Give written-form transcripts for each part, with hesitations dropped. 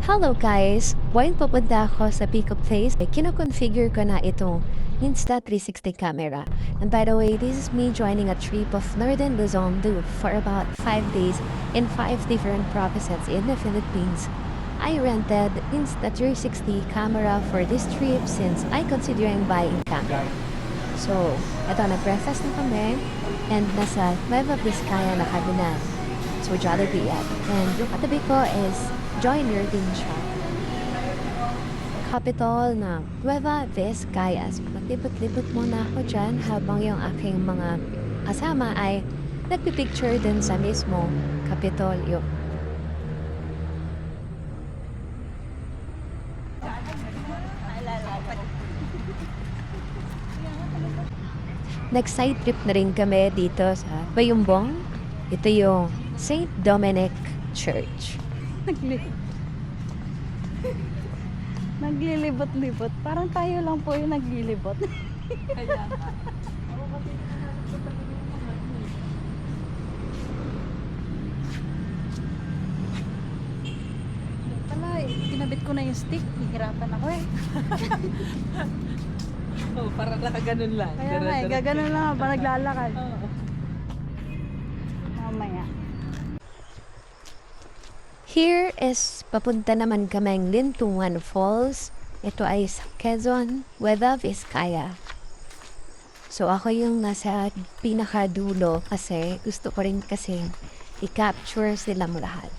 Hello guys! While pupunta ako sa Pico Place, kino-configure ko na itong Insta360 camera. And by the way, this is me joining a trip of Northern Luzon for about 5 days in 5 different provinces in the Philippines. I rented Insta360 camera for this trip since I considering buying camera. So, eto, nag-breakfast na kami and nasa Nueva Vizcaya na kami na. So, Jollibee yan. And yung katabi ko is Joiner din siya. Capital ng Nueva Vizcaya. So, maglibot-libot muna ako dyan habang yung aking mga kasama ay nagpipicture din sa mismo Kapitolyo. Nag-side trip na rin kami dito sa Bayumbong. Ito yung St. Dominic Church. Naglilibot-libot. Parang tayo lang po yung naglilibot. Kaya nga. Pala, kinabit ko na yung stick. Hihirapan ako eh. Oh, parang nakaganon lang. Kaya nga eh, gaganon lang ba naglalakad. Oo. Mamaya. Here is papunta naman kaming Lintuan Falls. Ito ay sa Quezon, Nueva Vizcaya. So ako yung nasa pinakadulo kasi gusto ko rin kasi i-capture sila mo lahat.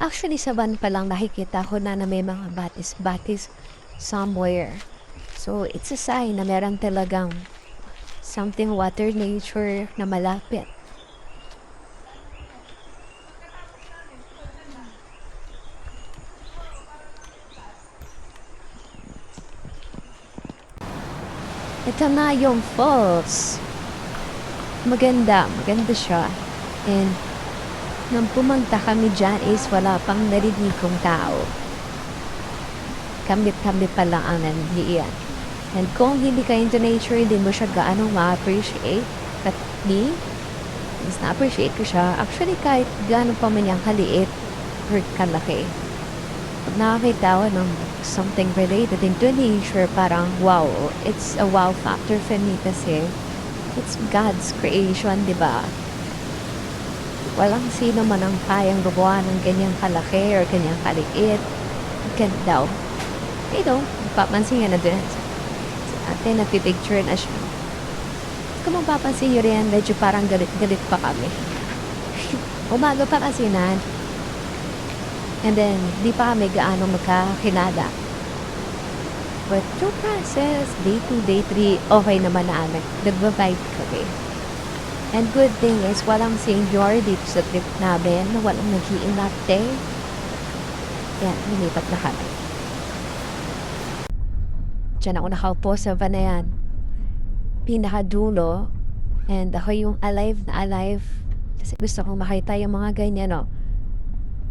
Actually sa van pa lang nakikita ko na may mga batis-batis somewhere. So it's a sign na meron talagang something water nature na malapit. Ito na yung falls. Maganda siya. And nung pumunta kami dyan is wala pang narinig kong tao. Kambit-kambit pa lang ang nandiyan. And kung hindi ka into nature, hindi mo siya gaano ma-appreciate. But me, mas na-appreciate ko siya. Actually, kahit gaano pa man yung kaliit or kalaki. Pag nakakita ko ng something related into nature, parang wow, it's a wow factor for me kasi it's God's creation, di ba? Walang sino man ang kayang gumawa ng ganyang kalaki or ganyang kaliit. Ganda daw. Ito, papansin nga na dun. Si ate, nagpipicture na siya. Kung mapapansin nyo rin, medyo parang galit-galit pa kami. Umaga pa kasi na. And then, di pa kami gaano magkakinada. But yung process, day 2, day 3, okay naman na amin. Nagbabibe kami. And good thing is, walang senior dito sa trip namin. Walang nag-iinate. Yan, lumipat na kami. Diyan ako nakaupo sa van na yan. Pinakadulo. And ako yung alive na alive. Kasi gusto kong makita yung mga ganyan, no?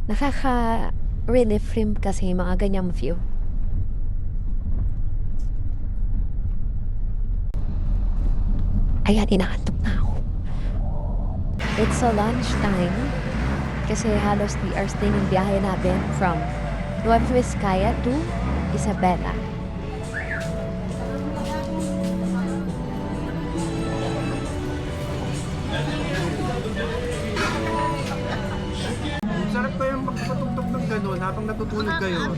Nakaka-relief rin kasi yung mga ganyang view. Ayan, inaantok na ako. It's a lunch time. Kasi halos 3 hours din yung biyahe natin from Nueva Vizcaya to Isabela. Sarap kayang magpatugtog ng gano'n habang natutulog kayo.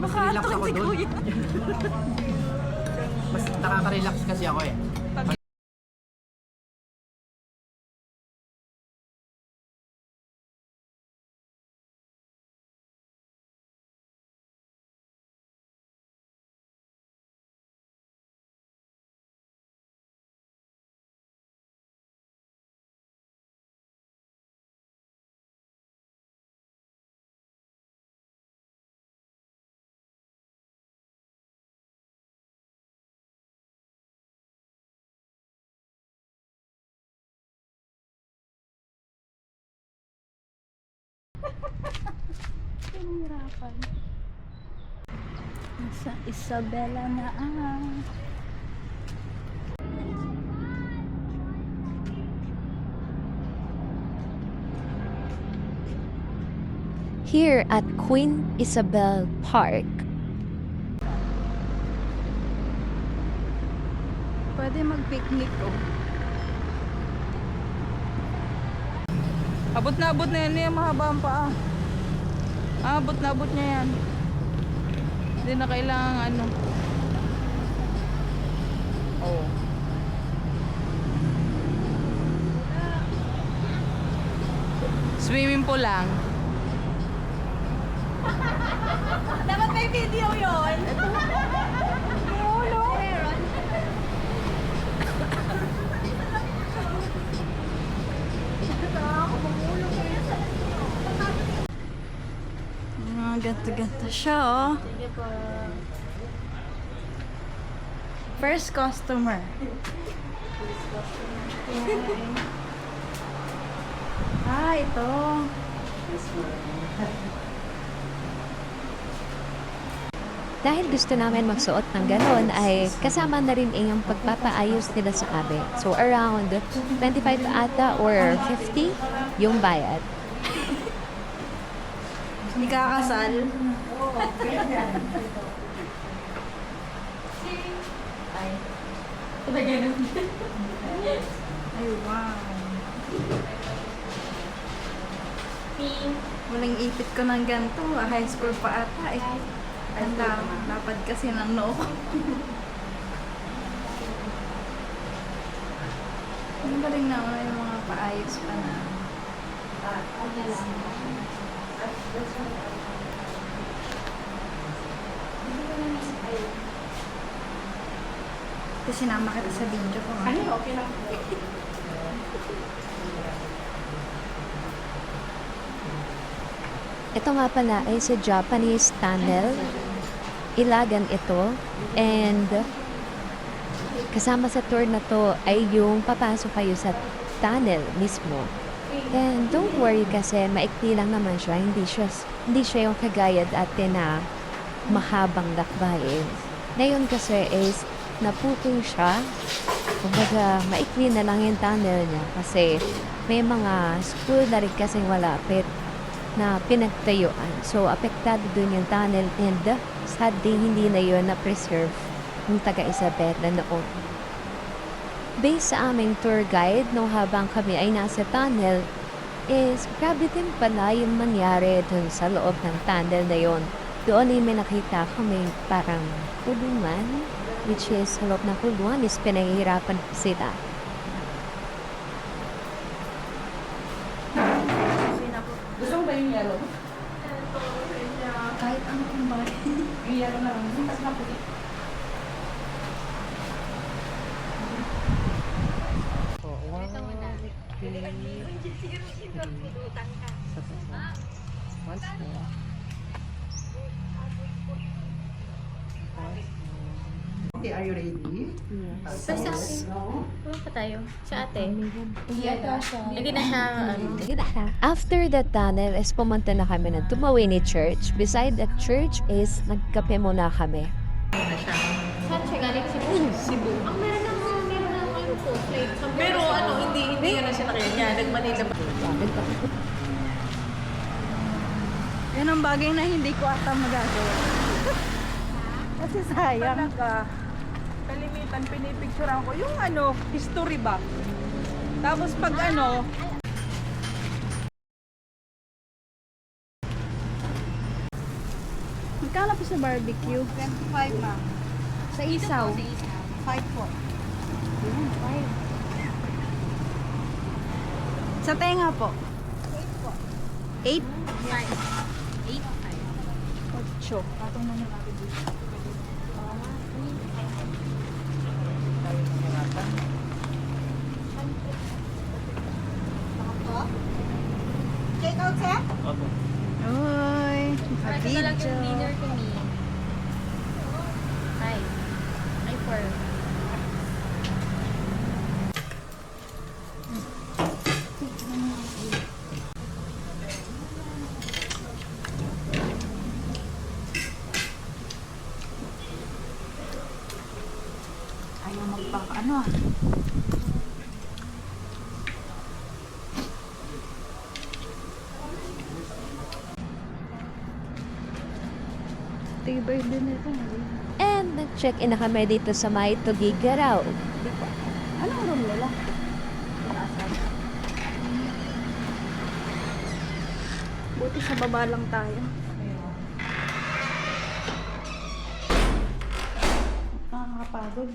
Mas relax ako doon. Mas nakaka-relax kasi ako eh. Hirapan. Nasa Isabela na here at Queen Isabel Park. Pwede mag-picnic oh. Abot na yan yung mahaba ang paa. Abot niya yan. Hindi na kailangan ano. Oh. Swimming pool lang. Dapat may video yun. Ganto-ganto siya, oh. First customer. Ito. Dahil gusto namin magsuot ng ganon ay kasama na rin yung pagpapaayos nila sa amin. So around 25 ata or 50 yung bayad. Hindi kakasal. Ay, wow. Walang ipit ko ng ganito. High school pa ata eh. Ang lapad kasi ng noo ko. Ang galing naman yung mga paayos pa na. Kasi sinama kita sa video ko. Okay lang. Ito nga pala ay sa Japanese tunnel. Ilagan ito. And kasama sa tour na to ay yung papasok kayo sa tunnel mismo. And don't worry kasi maikli lang naman siya. Hindi siya yung kagaya dati na mahabang lakbayin. Ngayon kasi is naputol siya. Kumbaga maikli na lang yung tunnel niya kasi may mga school na rin kasi malapit na pinagtayuan. So, apektado dun yung tunnel and sadly, hindi na yun na-preserve ng taga-Isabela noon. Based sa aming tour guide, no, habang kami ay nasa tunnel, is grabe din pala yung mangyari dun sa loob ng tunnel na yun. Doon ay may nakita kami parang kulungan, which is sa loob ng kulungan is pinahihirapan sila. Gusto mo ba yung yellow? Kahit ano kung bakit. Yung yellow na lang. Tapos na puti. Okay, are you ready? Wala pa tayo. Sa ate. Hindi na siya, After the tunnel is pumunta na kami ng Tumawini Church. Beside the church is nagkape muna kami. saan siya galing? Cebu. Ang meron na ano po, flight. Pero ano, hindi yun ang sinakyan niya. Nag-Manila pa. Yan ang bagay na hindi ko ata magagawa. Kasi sayang. Kalimitan, pinipicturean ko yung ano, history ba? Tapos pag ano, Magkano po sa barbecue? 25 ma'am. Sa isaw? 5 po. 5. Sa tenga po? 8 po. 8? 8? 8. 8. Patong naman natin dito. Take out, sir? Uy, Ito na lang yung dinner ko ni. Ay. Ay, 4. Ayaw magpaka-ano ah. Favorite din ito. And nag-check-in na kami dito sa may Tugigaraw. Anong room nila? Buti sa baba lang tayo. Nakakapagod.